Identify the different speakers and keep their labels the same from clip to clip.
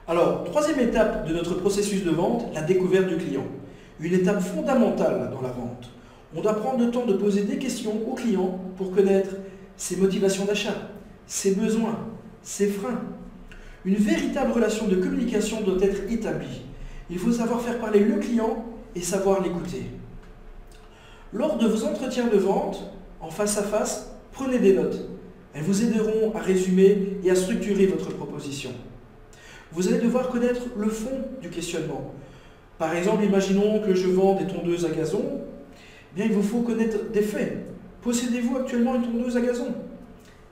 Speaker 1: Alors, troisième étape de notre processus de vente, la découverte du client. Une étape fondamentale dans la vente. On doit prendre le temps de poser des questions au client pour connaître ses motivations d'achat, ses besoins, ses freins. Une véritable relation de communication doit être établie. Il faut savoir faire parler le client et savoir l'écouter. Lors de vos entretiens de vente, en face à face, prenez des notes. Elles vous aideront à résumer et à structurer votre proposition. Vous allez devoir connaître le fond du questionnement. Par exemple, imaginons que je vends des tondeuses à gazon. Bien, il vous faut connaître des faits. Possédez-vous actuellement une tondeuse à gazon?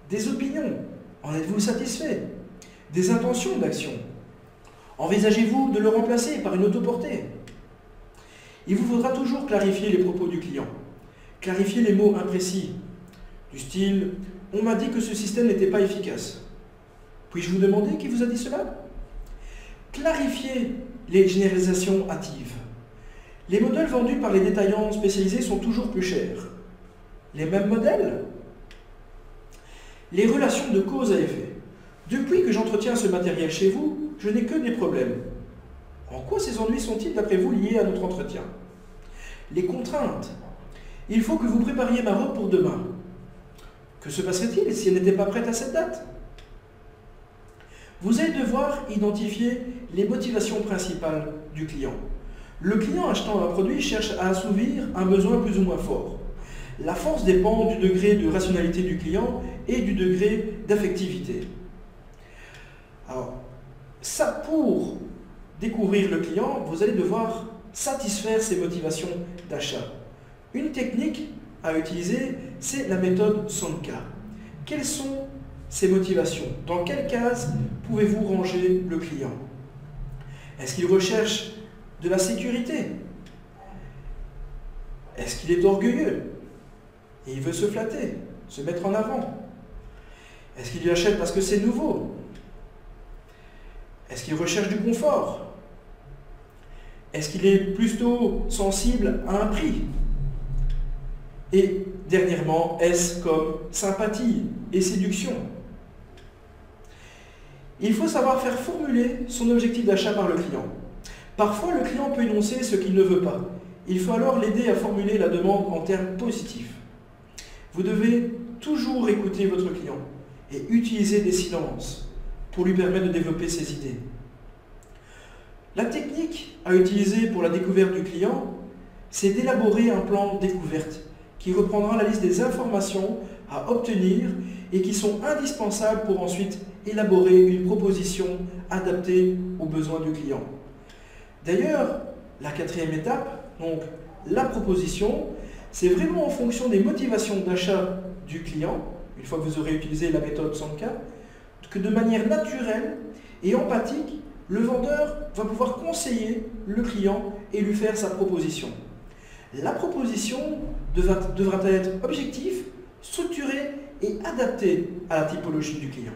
Speaker 1: Des opinions? En êtes-vous satisfait? Des intentions d'action? Envisagez-vous de le remplacer par une autoportée? Il vous faudra toujours clarifier les propos du client. Clarifier les mots imprécis. Du style « On m'a dit que ce système n'était pas efficace. Puis-je vous demander qui vous a dit cela ?» Clarifier les généralisations hâtives. Les modèles vendus par les détaillants spécialisés sont toujours plus chers. Les mêmes modèles? Les relations de cause à effet. Depuis que j'entretiens ce matériel chez vous, je n'ai que des problèmes. En quoi ces ennuis sont-ils, d'après vous, liés à notre entretien? Les contraintes. Il faut que vous prépariez ma robe pour demain. Que se passerait-il si elle n'était pas prête à cette date? Vous allez devoir identifier les motivations principales du client. Le client achetant un produit cherche à assouvir un besoin plus ou moins fort. La force dépend du degré de rationalité du client et du degré d'affectivité. Alors, ça, pour découvrir le client, vous allez devoir satisfaire ses motivations d'achat. Une technique à utiliser, c'est la méthode Sanka. Quelles sont ses motivations? Dans quelle case pouvez-vous ranger le client? Est-ce qu'il recherche de la sécurité? Est-ce qu'il est orgueilleux et il veut se flatter, se mettre en avant? Est-ce qu'il y achète parce que c'est nouveau? Est-ce qu'il recherche du confort? Est-ce qu'il est plutôt sensible à un prix? Et dernièrement, est-ce comme sympathie et séduction? Il faut savoir faire formuler son objectif d'achat par le client. Parfois, le client peut énoncer ce qu'il ne veut pas. Il faut alors l'aider à formuler la demande en termes positifs. Vous devez toujours écouter votre client et utiliser des silences pour lui permettre de développer ses idées. La technique à utiliser pour la découverte du client, c'est d'élaborer un plan de découverte qui reprendra la liste des informations à obtenir et qui sont indispensables pour ensuite élaborer une proposition adaptée aux besoins du client. D'ailleurs, la quatrième étape, donc la proposition, c'est vraiment en fonction des motivations d'achat du client, une fois que vous aurez utilisé la méthode Sanka, que de manière naturelle et empathique, le vendeur va pouvoir conseiller le client et lui faire sa proposition. La proposition devra être objective, structurée et adaptée à la typologie du client.